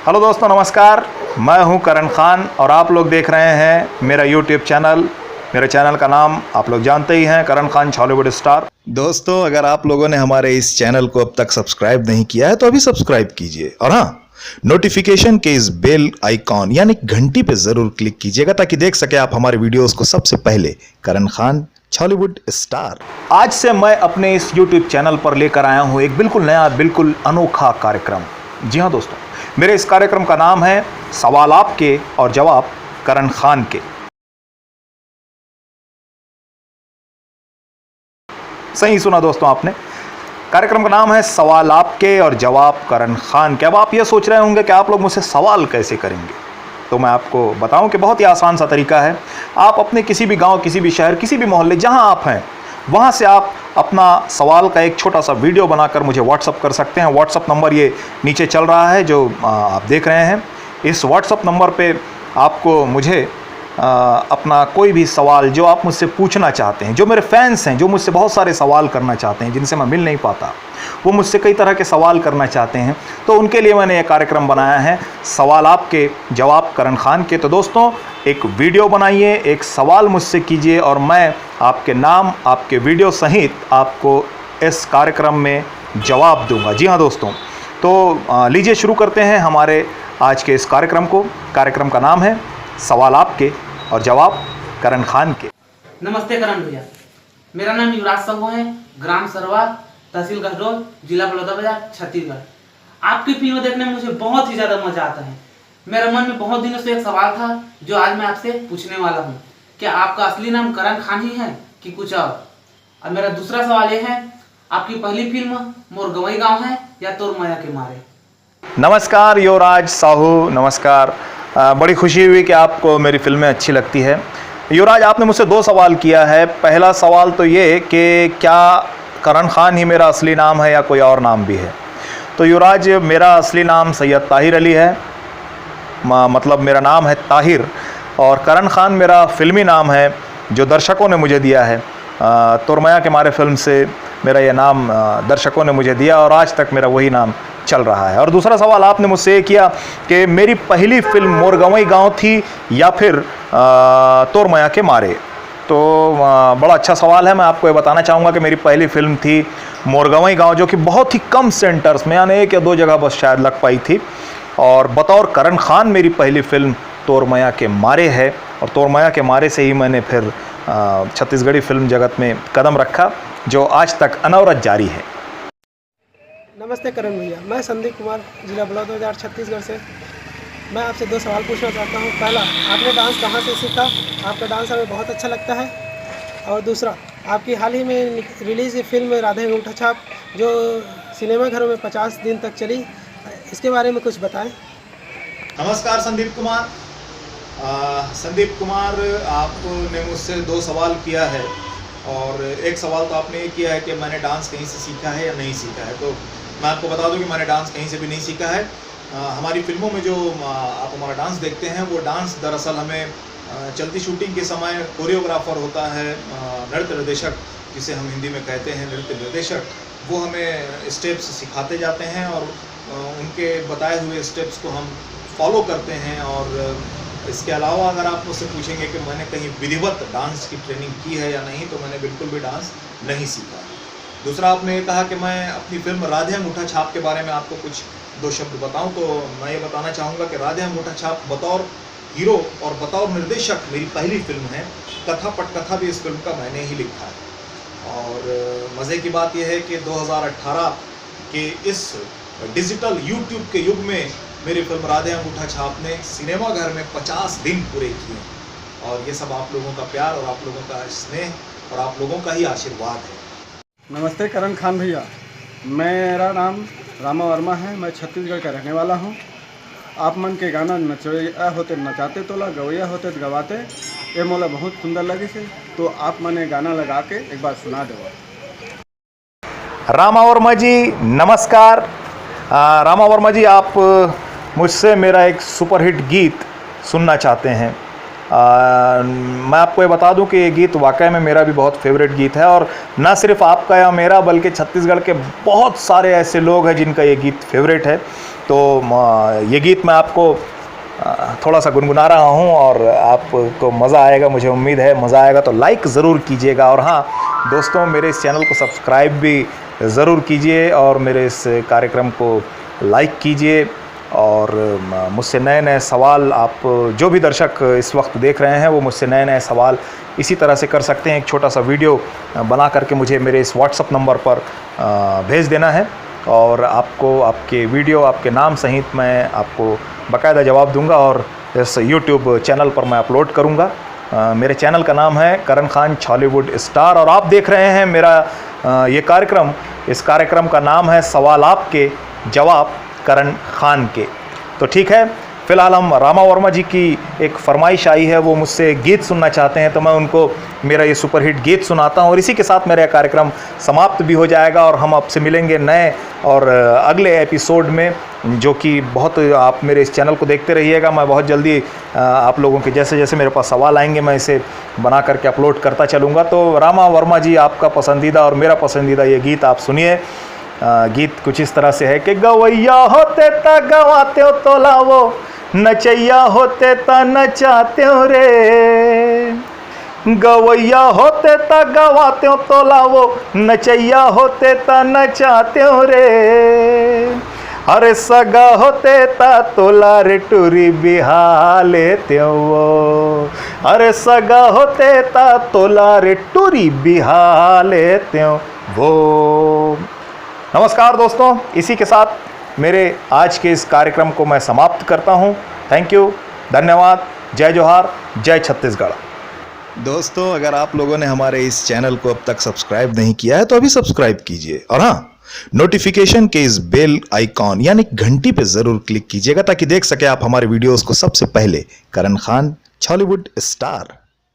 Hello दोस्तों, नमस्कार। मैं हूं करण खान और आप लोग देख रहे हैं मेरा यूट्यूब चैनल। मेरे चैनल का नाम आप लोग जानते ही हैं, करण खान हॉलीवुड स्टार। दोस्तों, अगर आप लोगों ने हमारे इस चैनल को अब तक सब्सक्राइब नहीं किया है तो अभी सब्सक्राइब कीजिए और हाँ, नोटिफिकेशन के इस बेल आइकॉन यानी घंटी पे जरूर क्लिक कीजिएगा ताकि देख सके आप हमारे वीडियोस को सबसे पहले। करण खान हॉलीवुड स्टार। आज से मैं अपने इस यूट्यूब चैनल पर लेकर आया हूं एक बिल्कुल नया, बिल्कुल अनोखा कार्यक्रम। जी हाँ दोस्तों, मेरे इस कार्यक्रम का नाम है सवाल आपके और जवाब करण खान के। सही सुना दोस्तों आपने, कार्यक्रम का नाम है सवाल आपके और जवाब करण खान के। अब आप ये सोच रहे होंगे कि आप लोग मुझसे सवाल कैसे करेंगे, तो मैं आपको बताऊं कि बहुत ही आसान सा तरीका है। आप अपने किसी भी गांव, किसी भी शहर, किसी भी मोहल्ले जहां आप हैं, वहां से आप अपना सवाल का एक छोटा सा वीडियो बनाकर मुझे व्हाट्सअप कर सकते हैं। व्हाट्सअप नंबर ये नीचे चल रहा है जो आप देख रहे हैं। इस व्हाट्सअप नंबर पे आपको मुझे अपना कोई भी सवाल जो आप मुझसे पूछना चाहते हैं, जो मेरे फैंस हैं, जो मुझसे बहुत सारे सवाल करना चाहते हैं, जिनसे मैं मिल नहीं पाता, वो मुझसे कई तरह के सवाल करना चाहते हैं, तो उनके लिए मैंने ये कार्यक्रम बनाया है सवाल आपके जवाब करण खान के। तो दोस्तों, एक वीडियो बनाइए, एक सवाल मुझसे कीजिए और मैं आपके नाम, आपके वीडियो सहित आपको इस कार्यक्रम में जवाब दूंगा। जी हाँ दोस्तों, तो लीजिए शुरू करते हैं हमारे आज के इस कार्यक्रम को। कार्यक्रम का नाम है सवाल आपके और जवाब करण खान के। नमस्ते करण भैया, मेरा नाम युवराज संगो है, ग्राम सरवा, तहसील गहडोल, जिला बलौदाबाजार, छत्तीसगढ़। आपकी फिल्म देखने में मुझे बहुत ही ज़्यादा मजा आता है। मेरे मन में बहुत दिनों से एक सवाल था जो आज मैं आपसे पूछने वाला हूँ। क्या आपका असली नाम करण खान ही है कि कुछ और मेरा दूसरा सवाल ये है, आपकी पहली फिल्म मोर गवई गाँव है या तोर माया के मारे? नमस्कार युवराज साहू, नमस्कार। बड़ी खुशी हुई कि आपको मेरी फिल्में अच्छी लगती है। युवराज, आपने मुझसे दो सवाल किया है। पहला सवाल तो ये कि क्या करण खान ही मेरा असली नाम है या कोई और नाम भी है। तो युवराज, मेरा असली नाम सैयद ताहिर अली है, मतलब मेरा नाम है ताहिर, और करण खान मेरा फिल्मी नाम है जो दर्शकों ने मुझे दिया है। तोरमया के मारे फिल्म से मेरा ये नाम दर्शकों ने मुझे दिया और आज तक मेरा वही नाम चल रहा है। और दूसरा सवाल आपने मुझसे ये किया कि मेरी पहली फिल्म मोर गवई गाँव थी या फिर तोरमया के मारे। तो बड़ा अच्छा सवाल है। मैं आपको ये बताना चाहूँगा कि मेरी पहली फिल्म थी मोर गवई गाँव, जो कि बहुत ही कम सेंटर्स में, यानी एक या दो जगह बस शायद लग पाई थी। और बतौर करण खान मेरी पहली फिल्म तोरमया के मारे है और तोरमया के मारे से ही मैंने फिर छत्तीसगढ़ी फिल्म जगत में कदम रखा, जो आज तक अनवरत जारी है। नमस्ते करण भैया, मैं संदीप कुमार, जिला बलौदाबाजार, छत्तीसगढ़ से। मैं आपसे दो सवाल पूछना चाहता हूँ। पहला, आपने डांस कहाँ से सीखा? आपका डांस हमें बहुत अच्छा लगता है। और दूसरा, आपकी हाल ही में रिलीज़ फिल्म राधे अंगूठा छाप जो सिनेमा घरों में 50 दिन तक चली, इसके बारे में कुछ बताएं। नमस्कार संदीप कुमार। संदीप कुमार, आपने मुझसे दो सवाल किया है और एक सवाल तो आपने ये किया है कि मैंने डांस कहीं से सीखा है या नहीं सीखा है। तो मैं आपको बता दूं कि मैंने डांस कहीं से भी नहीं सीखा है। हमारी फिल्मों में जो आप हमारा डांस देखते हैं, वो डांस दरअसल हमें चलती शूटिंग के समय कोरियोग्राफर होता है, नृत्य निर्देशक जिसे हम हिंदी में कहते हैं नृत्य निर्देशक, वो हमें स्टेप्स सिखाते जाते हैं और उनके बताए हुए स्टेप्स को हम फॉलो करते हैं। और इसके अलावा अगर आप मुझसे पूछेंगे कि मैंने कहीं विधिवत डांस की ट्रेनिंग की है या नहीं, तो मैंने बिल्कुल भी डांस नहीं सीखा। दूसरा, आपने कहा कि मैं अपनी फिल्म राधे अंगूठा छाप के बारे में आपको कुछ दो शब्द बताऊं, तो मैं ये बताना चाहूँगा कि राधे अंगूठा छाप बतौर हीरो और बतौर निर्देशक मेरी पहली फिल्म है। कथा पटकथा भी इस फिल्म का मैंने ही लिखा है। और मज़े की बात यह है कि 2018 के इस डिजिटल यूट्यूब के युग में मेरी फिल्म राधे अंगूठा छाप ने सिनेमा घर में 50 दिन पूरे किए। और ये सब आप लोगों का प्यार और आप लोगों का स्नेह और आप लोगों का ही आशीर्वाद है। नमस्ते करण खान भैया, मेरा नाम रामा वर्मा है, मैं छत्तीसगढ़ का रहने वाला हूँ। आप मन के गाना नचैया होते नचाते तोला, गवैया होते गवाते, ये मोला बहुत सुंदर लगे से, तो आप मने गाना लगा के एक बार सुना दो। रामा वर्मा जी नमस्कार। रामा वर्मा जी, आप मुझसे मेरा एक सुपरहिट गीत सुनना चाहते हैं। मैं आपको ये बता दूं कि ये गीत वाकई में मेरा भी बहुत फेवरेट गीत है और ना सिर्फ आपका या मेरा बल्कि छत्तीसगढ़ के बहुत सारे ऐसे लोग हैं जिनका ये गीत फेवरेट है। तो तो ये गीत मैं आपको थोड़ा सा गुनगुना रहा हूँ और आपको मज़ा आएगा, मुझे उम्मीद है मज़ा आएगा। तो लाइक ज़रूर कीजिएगा और हाँ दोस्तों, मेरे इस चैनल को सब्सक्राइब भी ज़रूर कीजिए और मेरे इस कार्यक्रम को लाइक कीजिए। और मुझसे नए नए सवाल, आप जो भी दर्शक इस वक्त देख रहे हैं वो मुझसे नए नए सवाल इसी तरह से कर सकते हैं। एक छोटा सा वीडियो बना करके मुझे मेरे इस व्हाट्सअप नंबर पर भेज देना है और आपको आपके वीडियो, आपके नाम सहित मैं आपको बाकायदा जवाब दूंगा और इस यूट्यूब चैनल पर मैं अपलोड करूंगा। मेरे चैनल का नाम है करण खान छॉलीवुड स्टार और आप देख रहे हैं मेरा ये कार्यक्रम। इस कार्यक्रम का नाम है सवाल आपके जवाब करण खान के। तो ठीक है, फ़िलहाल हम रामा वर्मा जी की एक फरमाइश आई है, वो मुझसे गीत सुनना चाहते हैं, तो मैं उनको मेरा ये सुपरहिट गीत सुनाता हूँ और इसी के साथ मेरा कार्यक्रम समाप्त भी हो जाएगा और हम आपसे मिलेंगे नए और अगले एपिसोड में, जो कि बहुत, आप मेरे इस चैनल को देखते रहिएगा। मैं बहुत जल्दी आप लोगों के जैसे जैसे मेरे पास सवाल आएंगे मैं इसे बना करके अपलोड करता चलूँगा। तो रामा वर्मा जी आपका पसंदीदा और मेरा पसंदीदा ये गीत आप सुनिए। गीत कुछ इस तरह से है कि गवैया होते ता गवाते हो तो लावो, नचैया होते ता नचाते हो रे। गवैया होते ता गवाते हो तो लावो, नचैया होते ता नचाते हो रे। अरे सगा होते ता तोला रे टूरी बिहा लेते हो। अरे सगा होते ता तोला रे टूरी बिहा लेते हो वो। नमस्कार दोस्तों, इसी के साथ मेरे आज के इस कार्यक्रम को मैं समाप्त करता हूं। थैंक यू, धन्यवाद, जय जोहार, जय छत्तीसगढ़। दोस्तों, अगर आप लोगों ने हमारे इस चैनल को अब तक सब्सक्राइब नहीं किया है तो अभी सब्सक्राइब कीजिए और हाँ, नोटिफिकेशन के इस बेल आइकॉन यानी घंटी पे जरूर क्लिक कीजिएगा ताकि देख सके आप हमारे वीडियोस को सबसे पहले। करण खान छॉलीवुड स्टार।